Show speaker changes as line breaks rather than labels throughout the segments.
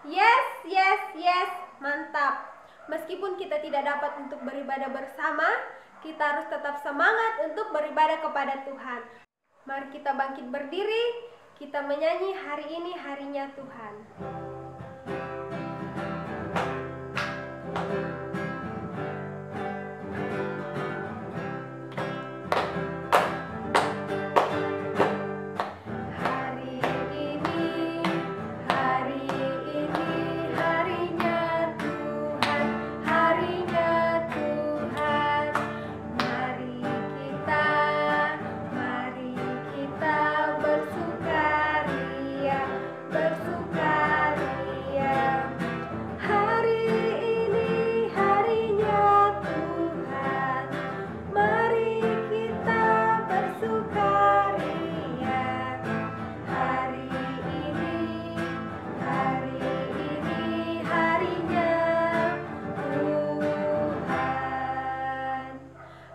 Yes, yes, yes, mantap. Meskipun kita tidak dapat untuk beribadah bersama, kita harus tetap semangat untuk beribadah kepada Tuhan. Mari kita bangkit berdiri, kita menyanyi hari ini harinya Tuhan.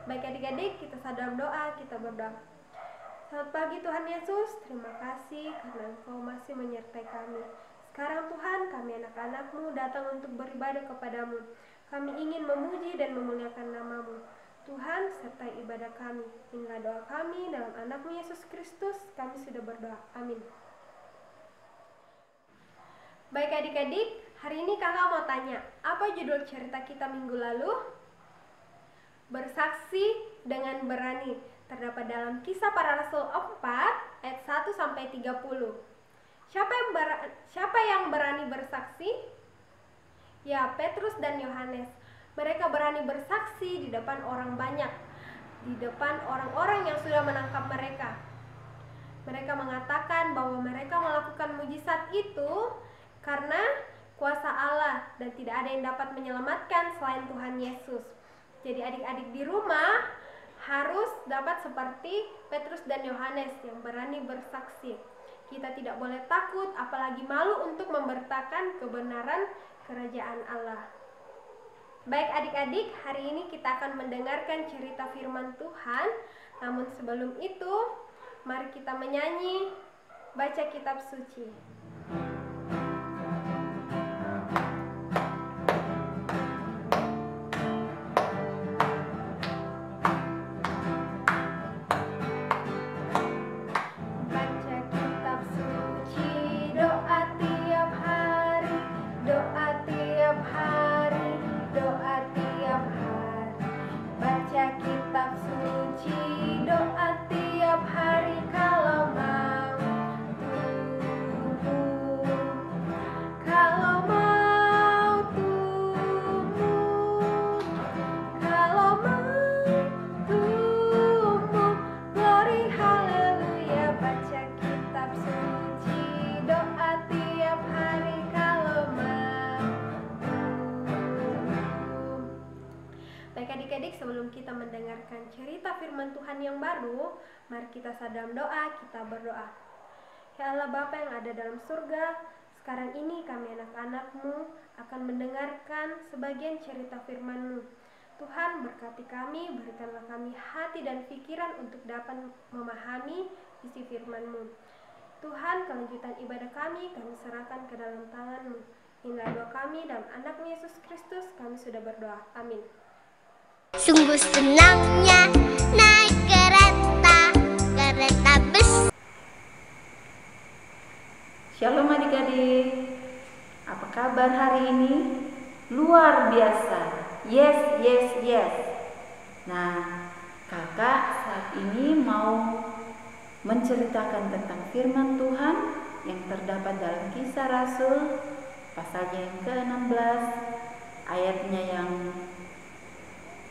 Baik adik-adik, kita dalam doa, kita berdoa. Selamat pagi Tuhan Yesus, terima kasih karena Engkau masih menyertai kami. Sekarang Tuhan, kami anak-anak-Mu datang untuk beribadah kepadamu. Kami ingin memuji dan memuliakan nama-Mu. Tuhan, sertai ibadah kami. Inilah doa kami dalam anak-Mu Yesus Kristus, kami sudah berdoa. Amin. Baik adik-adik, hari ini kakak mau tanya, apa judul cerita kita minggu lalu? Bersaksi dengan berani, terdapat dalam Kisah Para Rasul 4 ayat 1-30. Siapa yang berani bersaksi? Ya, Petrus dan Yohanes. Mereka berani bersaksi di depan orang banyak, di depan orang-orang yang sudah menangkap mereka. Mereka mengatakan bahwa mereka melakukan mujizat itu karena kuasa Allah dan tidak ada yang dapat menyelamatkan selain Tuhan Yesus. Jadi adik-adik di rumah harus dapat seperti Petrus dan Yohanes yang berani bersaksi. Kita tidak boleh takut, apalagi malu untuk memberitakan kebenaran kerajaan Allah. Baik adik-adik, hari ini kita akan mendengarkan cerita firman Tuhan. Namun sebelum itu, mari kita menyanyi, baca kitab suci. Adik-adik, sebelum kita mendengarkan cerita firman Tuhan yang baru, mari kita dalam doa, kita berdoa. Ya Allah Bapa yang ada dalam surga, sekarang ini kami anak-anak-Mu akan mendengarkan sebagian cerita firman-Mu. Tuhan, berkati kami, berikanlah kami hati dan pikiran untuk dapat memahami isi firman-Mu. Tuhan, kelanjutan ibadah kami serahkan ke dalam tangan-Mu. Inilah doa kami dalam anak-Mu Yesus Kristus, kami sudah berdoa. Amin.
Sungguh senangnya naik kereta bus.
Shalom adik-adik, apa kabar hari ini? Luar biasa, yes, yes, yes. Nah, kakak saat ini mau menceritakan tentang firman Tuhan yang terdapat dalam Kisah Rasul pasalnya yang ke-16, ayatnya yang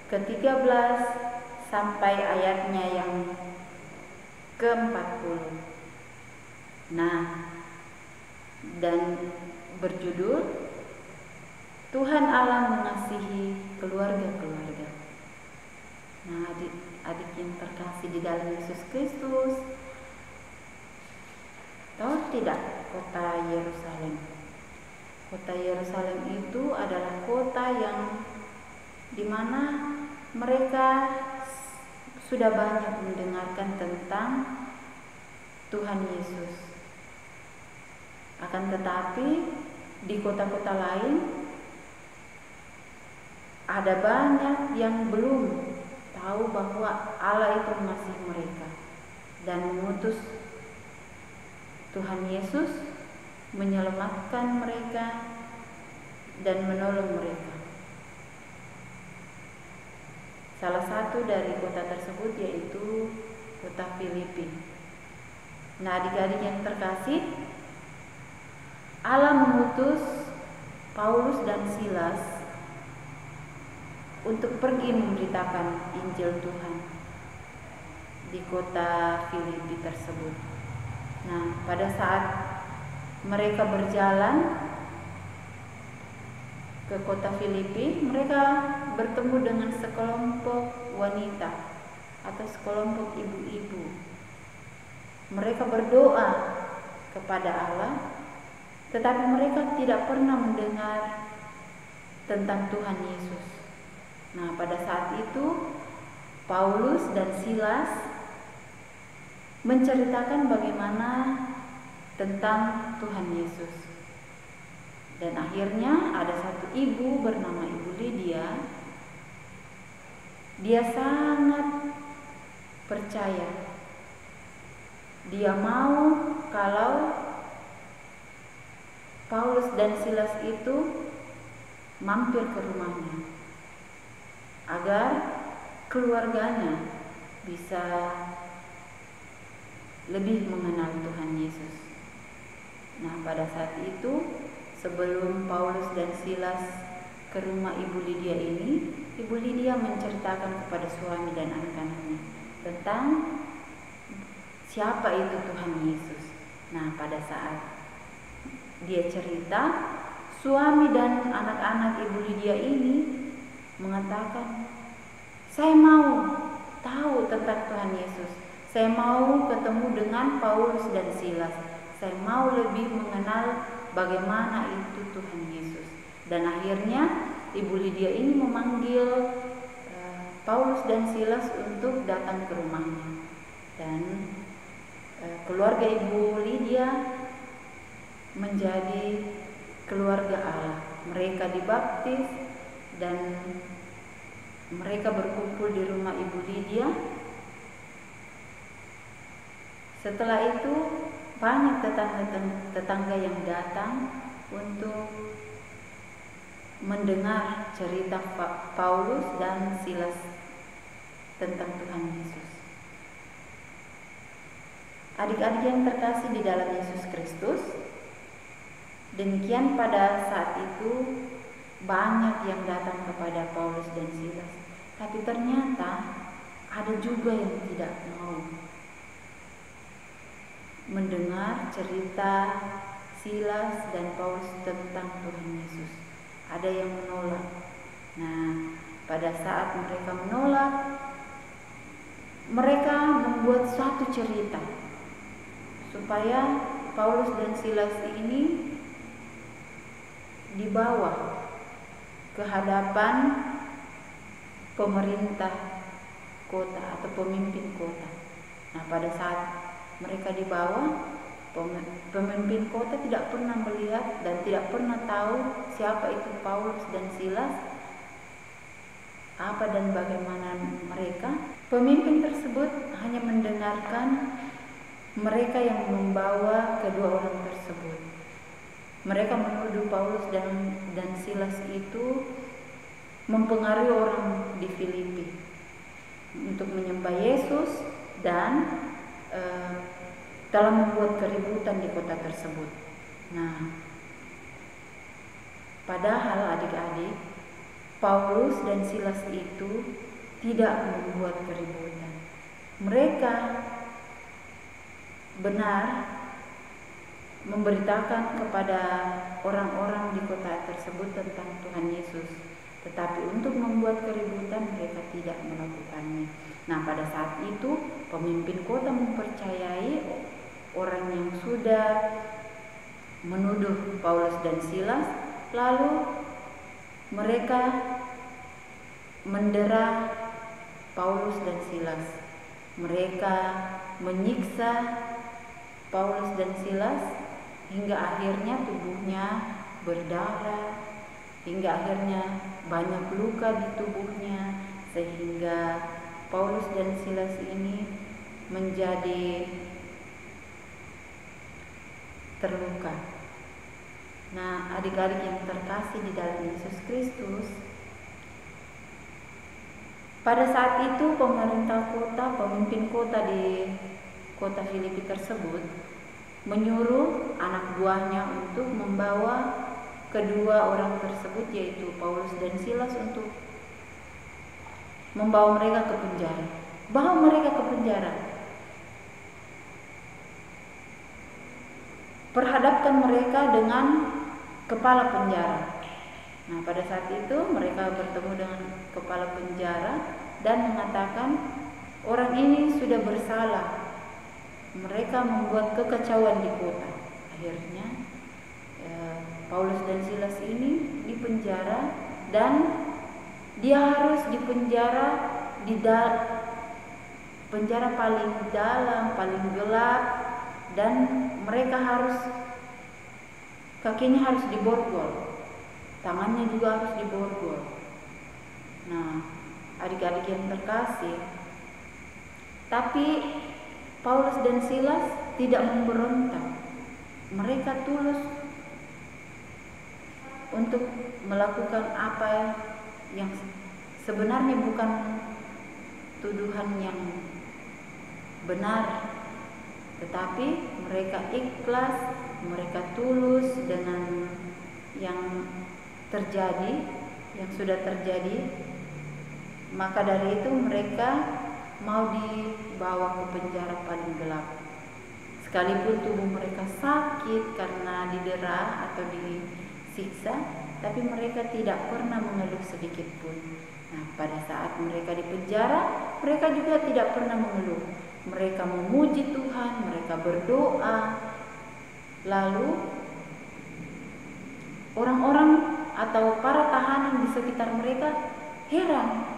ke-13 sampai ayatnya yang ke-40. Nah, dan berjudul Tuhan Allah mengasihi keluarga-keluarga. Nah, adik-adik yang terkasih di dalam Yesus Kristus, tahu tidak kota Yerusalem? Kota Yerusalem itu adalah kota yang dimana mereka sudah banyak mendengarkan tentang Tuhan Yesus. Akan tetapi di kota-kota lain ada banyak yang belum tahu bahwa Allah itu mengasihi mereka dan mengutus Tuhan Yesus menyelamatkan mereka dan menolong mereka. Salah satu dari kota tersebut yaitu kota Filipi. Nah, adik-adik yang terkasih, Allah mengutus Paulus dan Silas untuk pergi memberitakan Injil Tuhan di kota Filipi tersebut. Nah, pada saat mereka berjalan ke kota Filipi, mereka bertemu dengan sekelompok wanita atau sekelompok ibu-ibu. Mereka berdoa kepada Allah, tetapi mereka tidak pernah mendengar tentang Tuhan Yesus. Nah, pada saat itu Paulus dan Silas menceritakan bagaimana tentang Tuhan Yesus. Dan akhirnya ada satu ibu bernama Ibu Lydia. Dia sangat percaya. Dia mau kalau Paulus dan Silas itu mampir ke rumahnya agar keluarganya bisa lebih mengenal Tuhan Yesus. Nah, pada saat itu sebelum Paulus dan Silas ke rumah Ibu Lydia ini, Ibu Lydia menceritakan kepada suami dan anak-anaknya tentang siapa itu Tuhan Yesus. Nah, pada saat dia cerita, suami dan anak-anak Ibu Lydia ini mengatakan, "Saya mau tahu tentang Tuhan Yesus. Saya mau ketemu dengan Paulus dan Silas. Saya mau lebih mengenal bagaimana itu Tuhan Yesus." Dan akhirnya Ibu Lydia ini memanggil Paulus dan Silas untuk datang ke rumahnya. Dan keluarga Ibu Lydia menjadi keluarga Allah. Mereka dibaptis dan mereka berkumpul di rumah Ibu Lydia. Setelah itu banyak tetangga yang datang untuk mendengar cerita Paulus dan Silas tentang Tuhan Yesus. Adik-adik yang terkasih di dalam Yesus Kristus, demikian pada saat itu banyak yang datang kepada Paulus dan Silas, tapi ternyata ada juga yang tidak mau mendengar cerita Silas dan Paulus tentang Tuhan Yesus. Ada yang menolak. Nah, pada saat mereka menolak, mereka membuat suatu cerita supaya Paulus dan Silas ini dibawa ke hadapan pemerintah kota atau pemimpin kota. Nah, pada saat mereka dibawa, pemimpin kota tidak pernah melihat dan tidak pernah tahu siapa itu Paulus dan Silas, apa dan bagaimana mereka. Pemimpin tersebut hanya mendengarkan mereka yang membawa kedua orang tersebut. Mereka menuduh Paulus dan Silas itu mempengaruhi orang di Filipi untuk menyembah Yesus dan telah membuat keributan di kota tersebut. Nah, padahal adik-adik, Paulus dan Silas itu tidak membuat keributan. Mereka benar memberitakan kepada orang-orang di kota tersebut tentang Tuhan Yesus, tetapi untuk membuat keributan mereka tidak melakukannya. Nah, pada saat itu pemimpin kota mempercayai orang yang sudah menuduh Paulus dan Silas, lalu mereka mendera Paulus dan Silas. Mereka menyiksa Paulus dan Silas hingga akhirnya tubuhnya berdarah, hingga akhirnya banyak luka di tubuhnya, sehingga Paulus dan Silas ini menjadi terluka. Nah, adik-adik yang terkasih di dalam Yesus Kristus, pada saat itu pemerintah kota, pemimpin kota di kota Filipi tersebut menyuruh anak buahnya untuk membawa kedua orang tersebut, yaitu Paulus dan Silas, untuk membawa mereka ke penjara. Bawa mereka ke penjara. Perhadapkan mereka dengan kepala penjara. Nah, pada saat itu mereka bertemu dengan kepala penjara dan mengatakan, orang ini sudah bersalah. Mereka membuat kekacauan di kota. Akhirnya Paulus dan Silas ini dipenjara, dan dia harus dipenjara di penjara paling dalam, paling gelap, dan mereka harus, kakinya harus diborgol, tangannya juga harus diborgol. Nah, adik-adik yang terkasih, tapi Paulus dan Silas tidak memberontak. Mereka tulus untuk melakukan apa yang sebenarnya bukan tuduhan yang benar, tetapi mereka ikhlas, mereka tulus dengan yang terjadi, yang sudah terjadi. Maka dari itu mereka mau dibawa ke penjara paling gelap. Sekalipun tubuh mereka sakit karena didera atau disiksa, tapi mereka tidak pernah mengeluh sedikit pun. Nah, pada saat mereka di penjara, mereka juga tidak pernah mengeluh. Mereka memuji Tuhan, mereka berdoa. Lalu orang-orang atau para tahanan di sekitar mereka heran,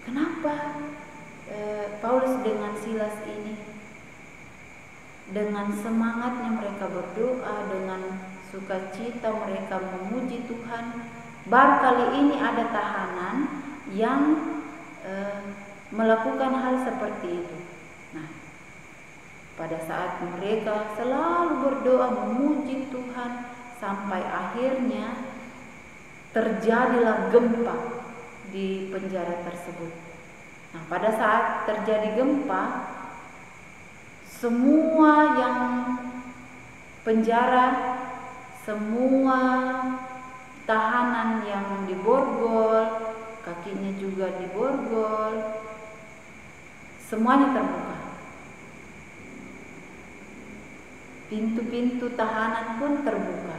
kenapa Paulus dengan Silas ini dengan semangatnya mereka berdoa, dengan sukacita mereka memuji Tuhan. Baru kali ini ada tahanan yang melakukan hal seperti itu. Nah, pada saat mereka selalu berdoa memuji Tuhan, sampai akhirnya terjadilah gempa di penjara tersebut. Nah, pada saat terjadi gempa, semua yang penjara, semua tahanan yang diborgol, kakinya juga diborgol, semuanya terbuka. Pintu-pintu tahanan pun terbuka.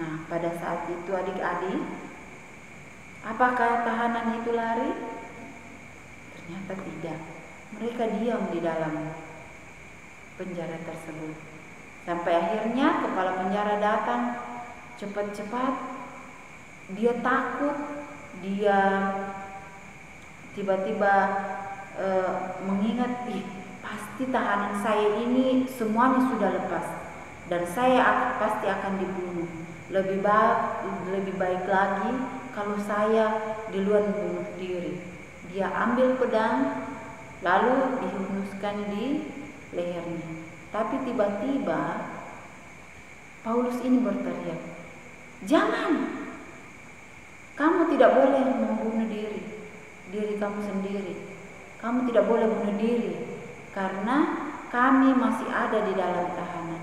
Nah, pada saat itu adik-adik, apakah tahanan itu lari? Ternyata tidak. Mereka diam di dalam penjara tersebut. Sampai akhirnya kepala penjara datang cepat-cepat. Dia takut, dia tiba-tiba mengingat, pasti tahanan saya ini semuanya sudah lepas dan saya pasti akan dibunuh. Lebih baik lagi kalau saya duluan bunuh diri. Dia ambil pedang lalu dihunuskan di lehernya. Tapi tiba-tiba Paulus ini berteriak, "Jangan! Kamu tidak boleh membunuh diri kamu sendiri. Kamu tidak boleh bunuh diri karena kami masih ada di dalam tahanan."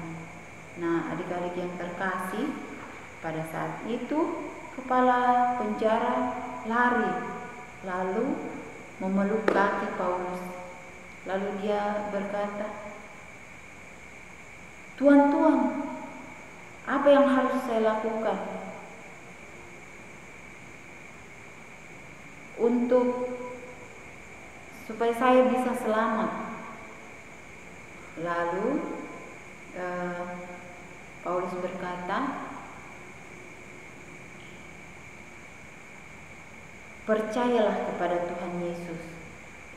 Nah, adik-adik yang terkasih, pada saat itu kepala penjara lari lalu memeluk kaki Paulus. Lalu dia berkata, "Tuan, apa yang harus saya lakukan supaya saya bisa selamat?" Lalu Paulus berkata, "Percayalah kepada Tuhan Yesus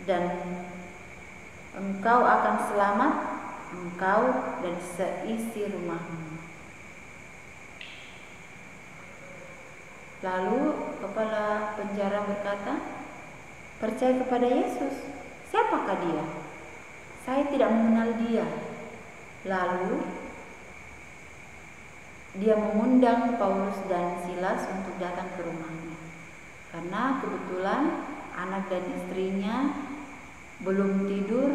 dan engkau akan selamat, engkau dan seisi rumahmu." Lalu kepala penjara berkata, "Percaya kepada Yesus. Siapakah dia? Saya tidak mengenal dia." Lalu dia mengundang Paulus dan Silas untuk datang ke rumahnya. Karena kebetulan anak dan istrinya belum tidur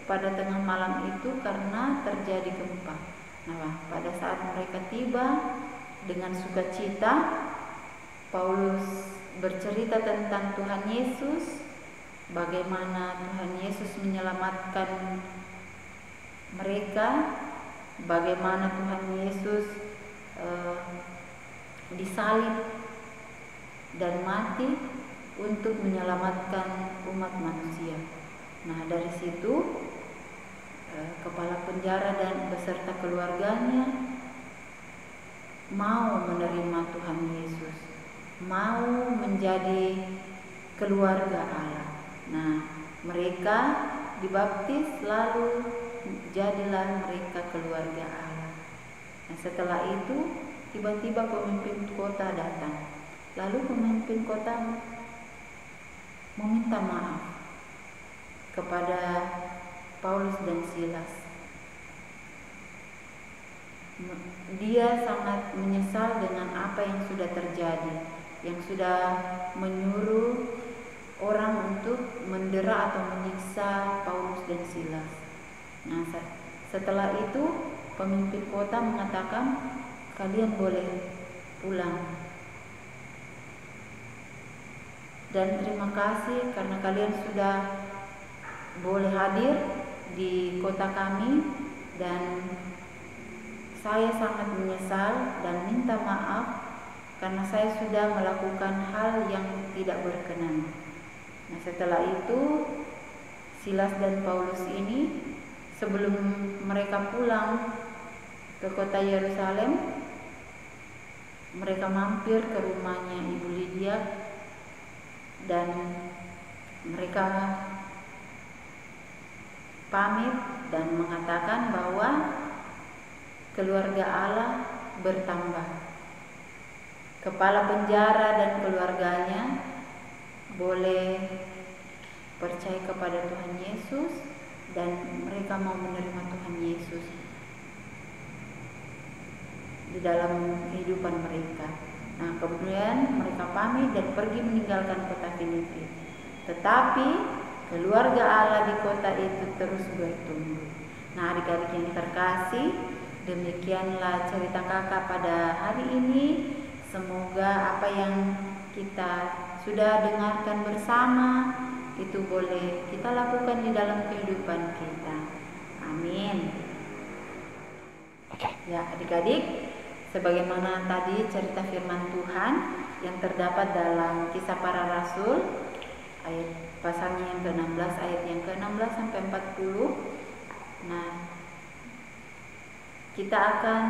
pada tengah malam itu karena terjadi gempa. Nah, pada saat mereka tiba dengan sukacita, Paulus bercerita tentang Tuhan Yesus, bagaimana Tuhan Yesus menyelamatkan mereka, bagaimana Tuhan Yesus disalib dan mati untuk menyelamatkan umat manusia. Nah, dari situ kepala penjara dan beserta keluarganya mau menerima Tuhan Yesus, mau menjadi keluarga Allah. Nah, mereka dibaptis, lalu jadilah mereka keluarga Allah. Nah, setelah itu tiba-tiba pemimpin kota datang. Lalu pemimpin kota meminta maaf kepada Paulus dan Silas. Dia sangat menyesal dengan apa yang sudah terjadi, yang sudah menyuruh orang untuk mendera atau menyiksa Paulus dan Silas. Nah, setelah itu pemimpin kota mengatakan, "Kalian boleh pulang. Dan terima kasih karena kalian sudah boleh hadir di kota kami, dan saya sangat menyesal dan minta maaf karena saya sudah melakukan hal yang tidak berkenan." Nah, setelah itu Silas dan Paulus ini sebelum mereka pulang ke kota Yerusalem, mereka mampir ke rumahnya Ibu Lydia dan mereka pamit dan mengatakan bahwa keluarga Allah bertambah. Kepala penjara dan keluarganya boleh percaya kepada Tuhan Yesus dan mereka mau menerima Tuhan Yesus di dalam kehidupan mereka. Nah, kemudian mereka pamit dan pergi meninggalkan kota Filipi. Tetapi keluarga Allah di kota itu terus bertumbuh. Nah, adik-adik yang terkasih, demikianlah cerita kakak pada hari ini. Semoga apa yang kita sudah dengarkan bersama itu boleh kita lakukan di dalam kehidupan kita. Amin. Ya, adik-adik, sebagaimana tadi cerita firman Tuhan yang terdapat dalam Kisah Para Rasul ayat pasalnya yang ke-16, ayat yang ke-16 sampai 40. Nah, kita akan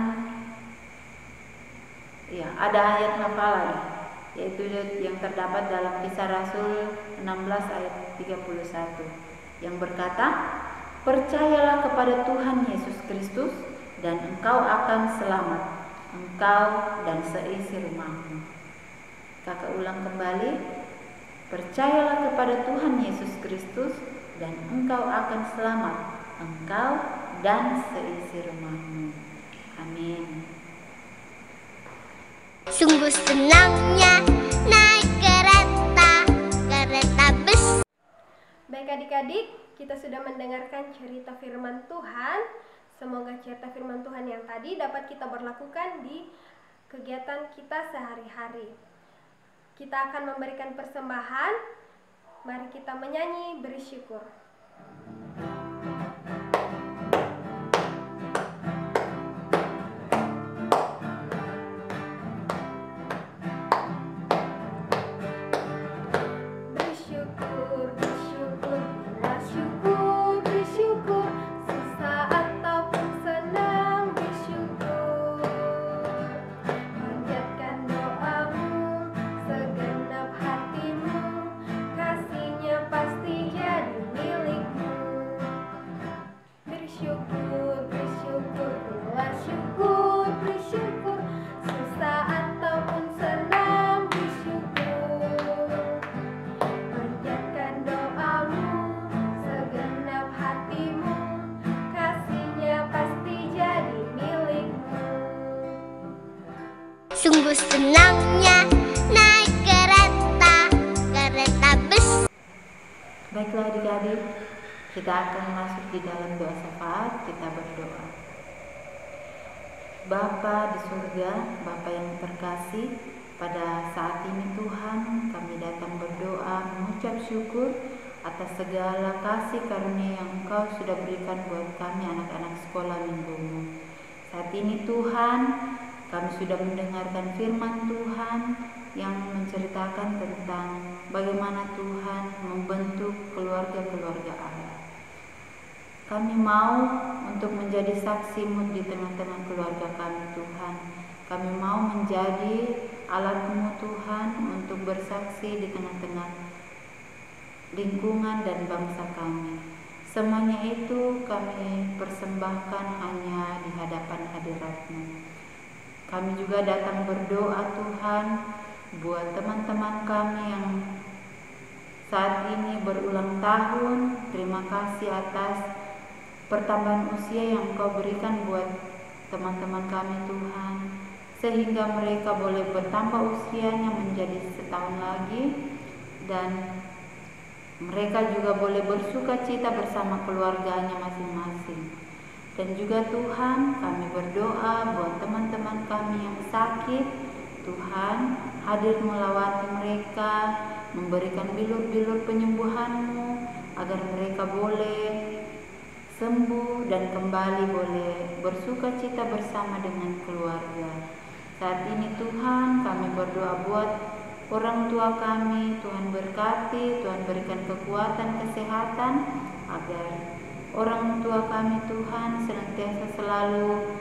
ada ayat hafalan, yaitu yang terdapat dalam Kisah Rasul 16 ayat 31 yang berkata, "Percayalah kepada Tuhan Yesus Kristus dan engkau akan selamat, engkau dan seisi rumahmu." Kakak ulang kembali, "Percayalah kepada Tuhan Yesus Kristus dan engkau akan selamat, engkau dan seisi rumahmu." Amin.
Sungguh senangnya naik kereta bus.
Baik adik-adik, kita sudah mendengarkan cerita firman Tuhan. Semoga cerita firman Tuhan yang tadi dapat kita berlakukan di kegiatan kita sehari-hari. Kita akan memberikan persembahan. Mari kita menyanyi bersyukur. Pasti jadi milikmu.
Sungguh senangnya naik kereta bus.
Baiklah adik-adik, kita akan masuk di dalam doa syafaat. Kita berdoa. Bapa di surga, Bapa yang terkasih, pada saat ini Tuhan kami datang berdoa mengucap syukur atas segala kasih karunia yang Engkau sudah berikan buat kami anak-anak sekolah minggumu. Saat ini Tuhan, kami sudah mendengarkan firman Tuhan yang menceritakan tentang bagaimana Tuhan membentuk keluarga-keluarga Allah. Kami mau untuk menjadi saksi-Mu di tengah-tengah keluarga kami Tuhan. Kami mau menjadi alat-Mu Tuhan untuk bersaksi di tengah-tengah lingkungan dan bangsa kami. Semuanya itu kami persembahkan hanya di hadapan hadirat-Mu. Kami juga datang berdoa Tuhan buat teman-teman kami yang saat ini berulang tahun. Terima kasih atas pertambahan usia yang Engkau berikan buat teman-teman kami Tuhan, sehingga mereka boleh bertambah usianya menjadi setahun lagi, dan mereka juga boleh bersuka cita bersama keluarganya masing-masing. Dan juga Tuhan, kami berdoa buat teman-teman kami yang sakit. Tuhan, hadir melawati mereka, memberikan bilur-bilur penyembuhan-Mu, agar mereka boleh sembuh dan kembali boleh bersuka cita bersama dengan keluarga. Saat ini Tuhan, kami berdoa buat orang tua kami. Tuhan berkati, Tuhan berikan kekuatan, kesehatan, agar orang tua kami Tuhan senantiasa selalu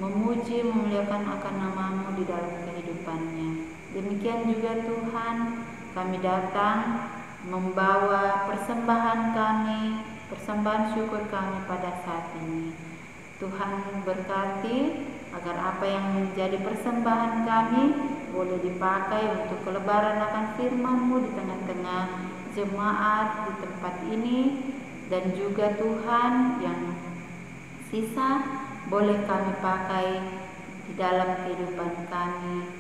memuji, memuliakan akan nama-Mu di dalam kehidupannya. Demikian juga Tuhan, kami datang membawa persembahan kami, persembahan syukur kami pada saat ini. Tuhan berkati agar apa yang menjadi persembahan kami boleh dipakai untuk kelebaran akan firman-Mu di tengah-tengah jemaat di tempat ini. Dan juga Tuhan, yang sisa boleh kami pakai di dalam kehidupan kami.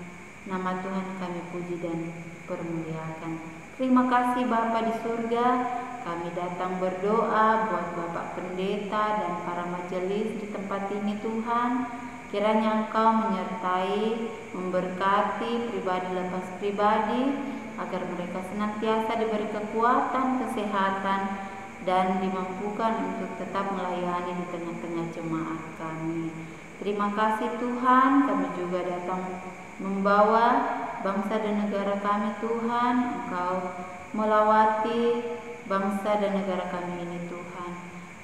Nama Tuhan kami puji dan permuliakan. Terima kasih Bapa di surga. Kami datang berdoa buat Bapak Pendeta dan para majelis di tempat ini Tuhan. Kiranya Engkau menyertai, memberkati pribadi lepas pribadi, agar mereka senantiasa diberi kekuatan, kesehatan, dan dimampukan untuk tetap melayani di tengah-tengah jemaat kami. Terima kasih Tuhan, kami juga datang membawa bangsa dan negara kami Tuhan. Engkau melawati bangsa dan negara kami ini Tuhan.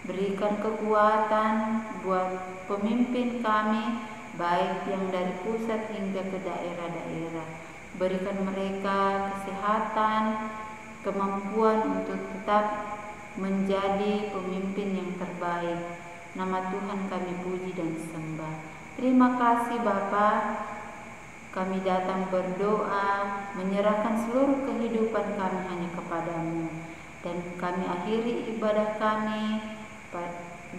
Berikan kekuatan buat pemimpin kami, baik yang dari pusat hingga ke daerah-daerah. Berikan mereka kesehatan, kemampuan untuk tetap menjadi pemimpin yang terbaik. Nama Tuhan kami puji dan sembah. Terima kasih Bapa. Kami datang berdoa, menyerahkan seluruh kehidupan kami hanya kepadamu. Dan kami akhiri ibadah kami,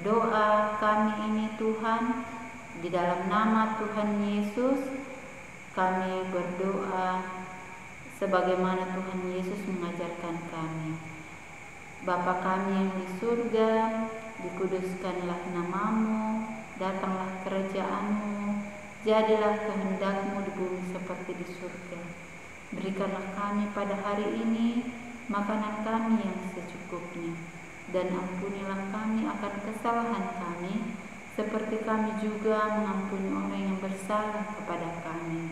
doa kami ini Tuhan, di dalam nama Tuhan Yesus. Kami berdoa sebagaimana Tuhan Yesus mengajarkan kami. Bapa kami yang di surga, dikuduskanlah nama-Mu, datanglah kerajaan-Mu, jadilah kehendak-Mu di bumi seperti di surga. Berikanlah kami pada hari ini makanan kami yang secukupnya, dan ampunilah kami akan kesalahan kami, seperti kami juga mengampuni orang yang bersalah kepada kami.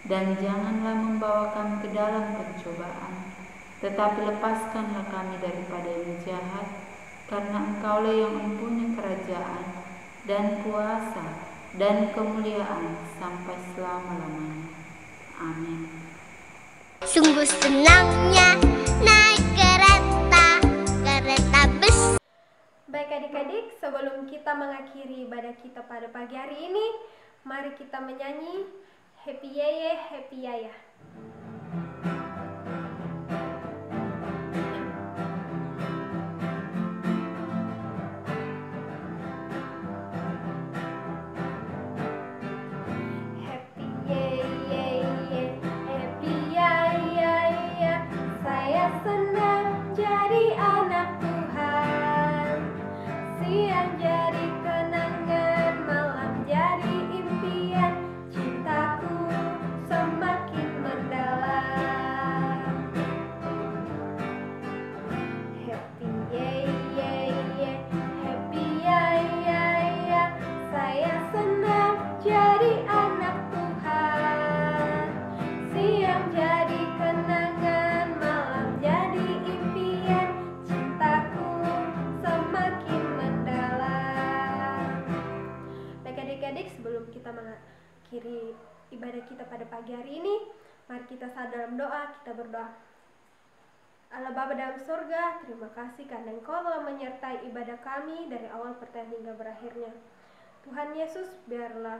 Dan janganlah membawa kami ke dalam pencobaan, tetapi lepaskanlah kami daripada yang jahat, karena Engkaulah yang mempunyai kerajaan dan kuasa dan kemuliaan sampai selama-lamanya. Amin.
Sungguh senangnya naik kereta bus.
Baik adik-adik, sebelum kita mengakhiri ibadah kita pada pagi hari ini, mari kita menyanyi Happy Yeye, Happy Yaya. Happy Yeye, pagi hari ini. Mari kita saat dalam doa, kita berdoa. Allah Bapa dalam surga, terima kasih karena Engkau telah menyertai ibadah kami dari awal pertengahan hingga berakhirnya. Tuhan Yesus, biarlah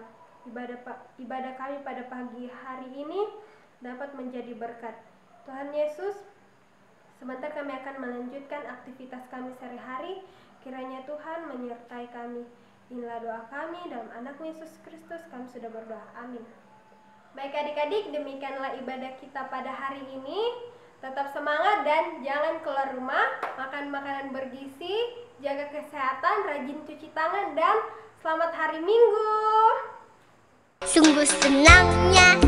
ibadah kami pada pagi hari ini dapat menjadi berkat. Tuhan Yesus, sebentar kami akan melanjutkan aktivitas kami sehari-hari. Kiranya Tuhan menyertai kami. Inilah doa kami dalam anak-Mu Yesus Kristus kami sudah berdoa. Amin. Baik adik-adik, demikianlah ibadah kita pada hari ini. Tetap semangat dan jangan keluar rumah. Makan makanan bergizi, jaga kesehatan, rajin cuci tangan, dan selamat hari Minggu.
Sungguh senangnya